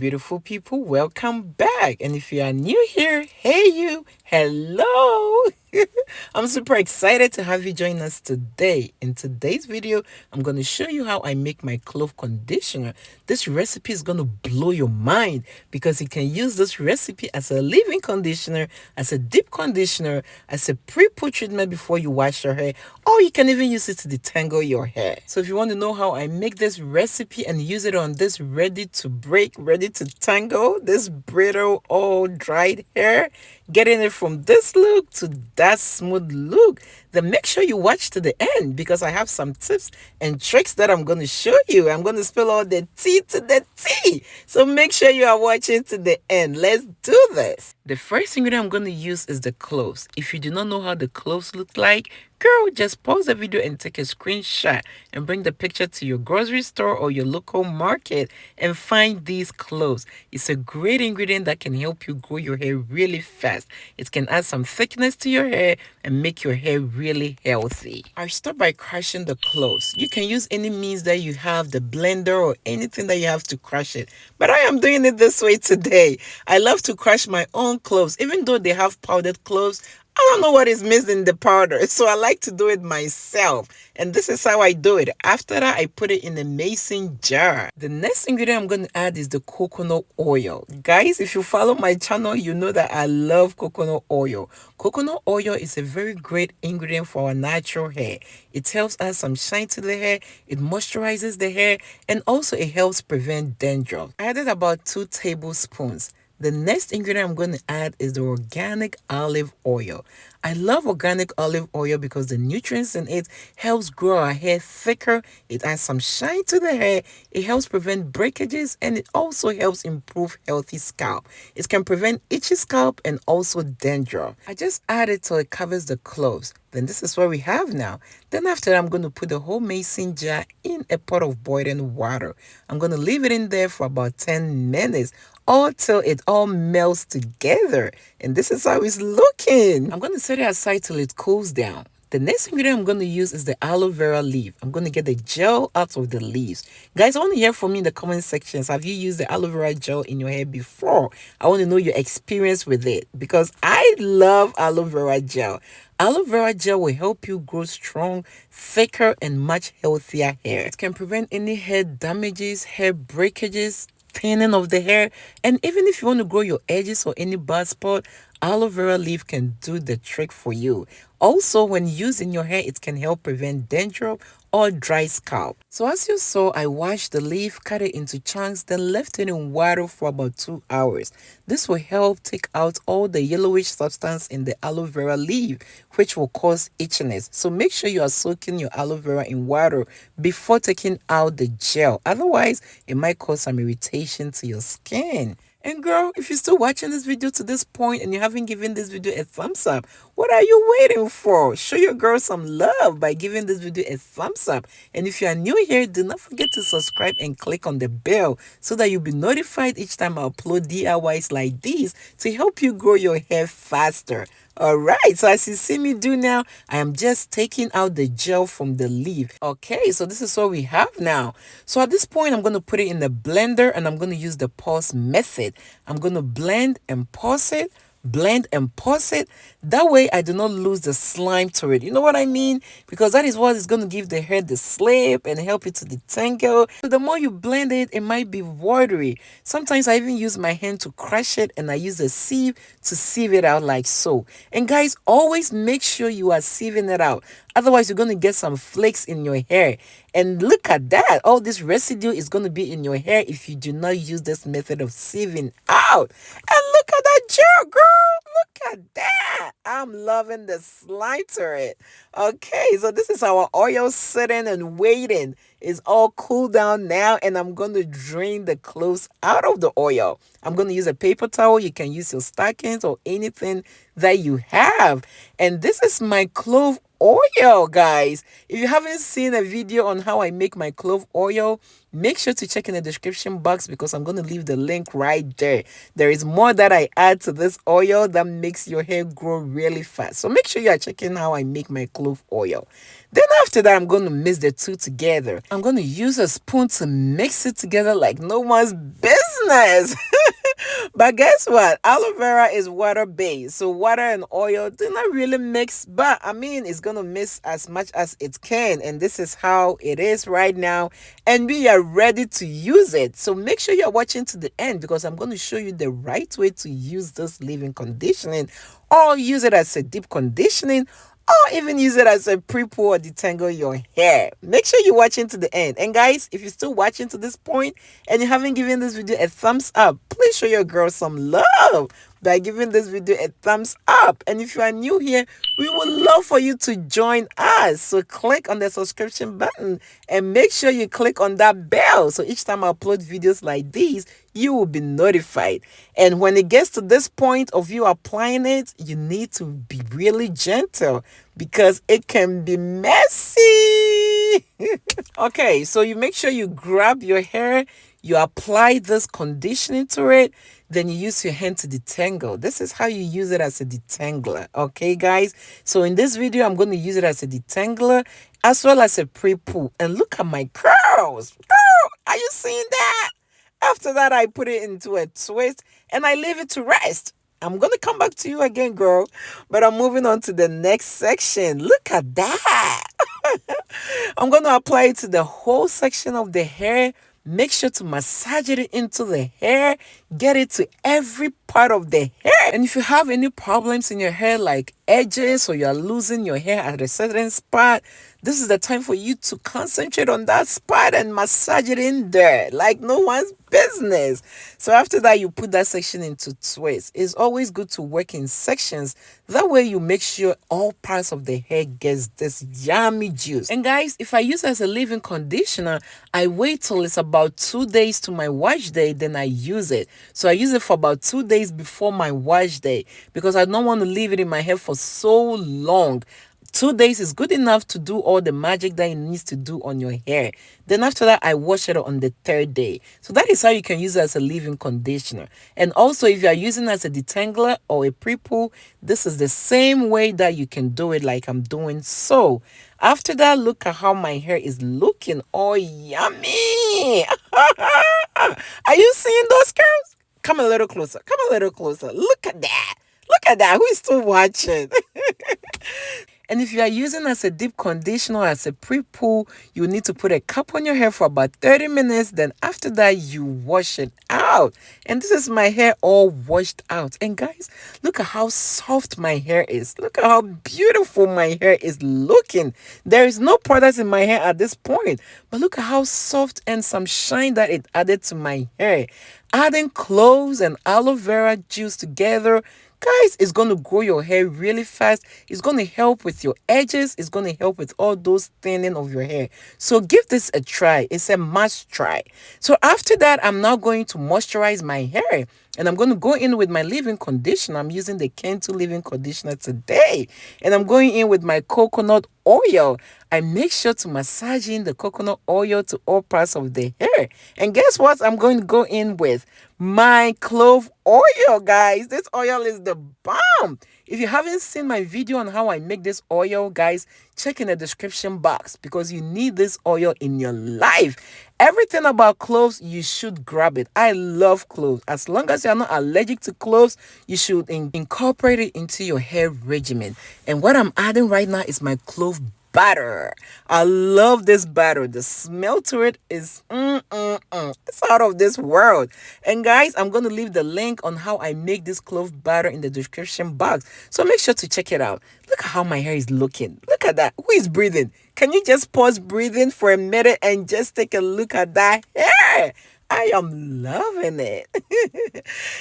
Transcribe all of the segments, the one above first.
beautiful people, welcome back. And if you are new here, hey you, hello. I'm super excited to have you join us today. In today's video, I'm going to show you how I make my clove conditioner. This recipe is going to blow your mind because you can use this recipe as a leave-in conditioner, as a deep conditioner, as a pre-poo treatment before you wash your hair, or you can even use it to detangle your hair. So if you want to know how I make this recipe and use it on this ready to break, ready to tangle, this brittle, all dried hair, getting it from this look to that smooth look, then make sure you watch to the end because I have some tips and tricks that I'm going to show you. I'm going to spill all the tea to the tea. So make sure you are watching to the end. Let's do this. The first ingredient I'm going to use is the cloves. If you do not know how the cloves look like, girl, just pause the video and take a screenshot and bring the picture to your grocery store or your local market and find these cloves. It's a great ingredient that can help you grow your hair really fast. It can add some thickness to your hair and make your hair really healthy. I start by crushing the cloves. You can use any means that you have, the blender or anything that you have to crush it. But I am doing it this way today. I love to crush my own cloves. Even though they have powdered cloves, I don't know what is missing in the powder, so I like to do it myself. And this is how I do it. After that, I put it in a mason jar. The next ingredient I'm going to add is the coconut oil. Guys, if you follow my channel, you know that I love coconut oil. Coconut oil is a very great ingredient for our natural hair. It helps add some shine to the hair, it moisturizes the hair, and also it helps prevent dandruff. I added about 2 tablespoons. The next ingredient I'm going to add is the organic olive oil. I love organic olive oil because the nutrients in it helps grow our hair thicker. It adds some shine to the hair. It helps prevent breakages and it also helps improve healthy scalp. It can prevent itchy scalp and also dandruff. I just add it till it covers the cloves. Then this is what we have now. Then after that, I'm going to put the whole mason jar in a pot of boiling water. I'm going to leave it in there for about 10 minutes all till it all melts together. And this is how it's looking. I'm going to set it aside till it cools down. The next ingredient I'm going to use is the aloe vera leaf. I'm going to get the gel out of the leaves. Guys, I want to hear from you in the comment sections. Have you used the aloe vera gel in your hair before? I want to know your experience with it because I love aloe vera gel. Aloe vera gel will help you grow strong, thicker, and much healthier hair. It can prevent any hair damages, hair breakages, thinning of the hair, and even if you want to grow your edges or any bald spot, aloe vera leaf can do the trick for you. Also, when used in your hair, it can help prevent dandruff or dry scalp. So as you saw, I washed the leaf, cut it into chunks, then left it in water for about 2 hours. This will help take out all the yellowish substance in the aloe vera leaf, which will cause itchiness. So make sure you are soaking your aloe vera in water before taking out the gel. Otherwise, it might cause some irritation to your skin. And girl, if you're still watching this video to this point and you haven't given this video a thumbs up, what are you waiting for? Show your girl some love by giving this video a thumbs up. And if you are new here, do not forget to subscribe and click on the bell so that you'll be notified each time I upload DIYs like these to help you grow your hair faster. Alright, so as you see me do now, I am just taking out the gel from the leaf. Okay, so this is what we have now. So at this point, I'm going to put it in the blender and I'm going to use the pulse method. I'm going to blend and pulse it. Blend and pulse it. That way I do not lose the slime to it. You know what I mean? Because that is what is going to give the hair the slip and help it to detangle. So the more you blend it, it might be watery. Sometimes I even use my hand to crush it and I use a sieve to sieve it out like so. And guys, always make sure you are sieving it out. Otherwise, you're going to get some flakes in your hair. And look at that. All this residue is going to be in your hair if you do not use this method of sieving out. And look at that gel, girl. Look at that. I'm loving the slime to it. Okay, so this is our oil sitting and waiting. It's all cooled down now, and I'm going to drain the cloves out of the oil. I'm going to use a paper towel. You can use your stockings or anything that you have. And this is my clove oil, guys. If you haven't seen a video on how I make my clove oil, make sure to check in the description box because I'm going to leave the link right there. There is more that I add to this oil that makes your hair grow really fast. So make sure you are checking how I make my clove oil. Then after that, I'm going to mix the two together. I'm going to use a spoon to mix it together like no one's business. business. But guess what? Aloe vera is water based. So water and oil do not really mix, but I mean, it's going to mix as much as it can. And this is how it is right now. And we are ready to use it. So make sure you're watching to the end because I'm going to show you the right way to use this leave-in conditioning, or use it as a deep conditioning, or even use it as a prepoo or detangle your hair. Make sure you're watching to the end. And guys, if you're still watching to this point and you haven't given this video a thumbs up, please show your girl some love by giving this video a thumbs up. And if you are new here, we would love for you to join us. So click on the subscription button and make sure you click on that bell. So each time I upload videos like these, you will be notified. And when it gets to this point of you applying it, you need to be really gentle because it can be messy. Okay, so you make sure you grab your hair, you apply this conditioning to it, then you use your hand to detangle. This is how you use it as a detangler. Okay, guys? So in this video, I'm going to use it as a detangler as well as a prepoo. And look at my curls. Girl, are you seeing that? After that, I put it into a twist and I leave it to rest. I'm going to come back to you again, girl. But I'm moving on to the next section. Look at that. I'm going to apply it to the whole section of the hair. Make sure to massage it into the hair. Get it to every part of the hair. And if you have any problems in your hair like edges or you're losing your hair at a certain spot, this is the time for you to concentrate on that spot and massage it in there like no one's business. So after that, you put that section into twist. It's always good to work in sections. That way you make sure all parts of the hair gets this yummy juice. And guys, if I use it as a leave-in conditioner, I wait till it's about 2 days to my wash day, then I use it. So I use it for about 2 days before my wash day because I don't want to leave it in my hair for so long. 2 days is good enough to do all the magic that it needs to do on your hair. Then after that, I wash it on the 3rd day. So that is how you can use it as a leave-in conditioner. And also, if you are using it as a detangler or a prepoo, this is the same way that you can do it like I'm doing so. After that, look at how my hair is looking all yummy. Are you seeing those curls? Come a little closer. Come a little closer. Look at that. Look at that. Who is still watching? And if you are using as a deep conditioner or as a prepoo, you need to put a cap on your hair for about 30 minutes. Then after that, you wash it out. And this is my hair all washed out. And guys, look at how soft my hair is. Look at how beautiful my hair is looking. There is no product in my hair at this point. But look at how soft and some shine that it added to my hair. Adding cloves and aloe vera juice together, guys, it's going to grow your hair really fast. It's going to help with your edges. It's going to help with all those thinning of your hair. So give this a try. It's a must try. So after that, I'm now going to moisturize my hair. And I'm going to go in with my leave-in conditioner. I'm using the Kento leave-in conditioner today. And I'm going in with my coconut oil. I make sure to massage in the coconut oil to all parts of the hair. And guess what? I'm going to go in with my clove oil, guys. This oil is the bomb. If you haven't seen my video on how I make this oil, guys, check in the description box because you need this oil in your life. Everything about cloves, you should grab it. I love cloves. As long as you're not allergic to cloves, you should incorporate it into your hair regimen. And what I'm adding right now is my clove butter. I love this butter. The smell to it is it's out of this world. And guys, I'm going to leave the link on how I make this clove butter in the description box. So make sure to check it out. Look at how my hair is looking. Look at that. Who is breathing? Can you just pause breathing for a minute and just take a look at that hair? I am loving it.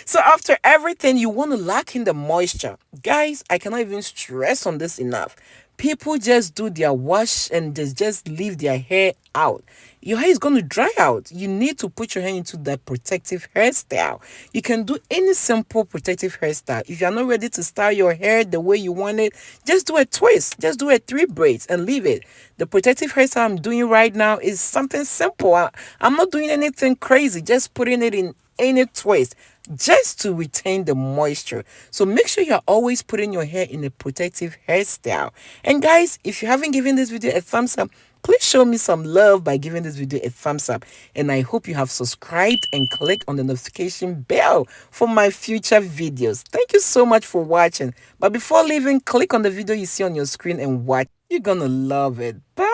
So after everything, you want to lock in the moisture. Guys, I cannot even stress on this enough. People just do their wash and just leave their hair out. Your hair is going to dry out. You need to put your hair into the protective hairstyle. You can do any simple protective hairstyle. If you're not ready to style your hair the way you want it, just do a twist. Just do a 3 braids and leave it. The protective hairstyle I'm doing right now is something simple. I'm not doing anything crazy. Just putting it in any twist, just to retain the moisture. So make sure you're always putting your hair in a protective hairstyle. And guys, if you haven't given this video a thumbs up, please show me some love by giving this video a thumbs up. And I hope you have subscribed and clicked on the notification bell for my future videos. Thank you so much for watching. But before leaving, click on the video you see on your screen and watch. You're gonna love it. Bye.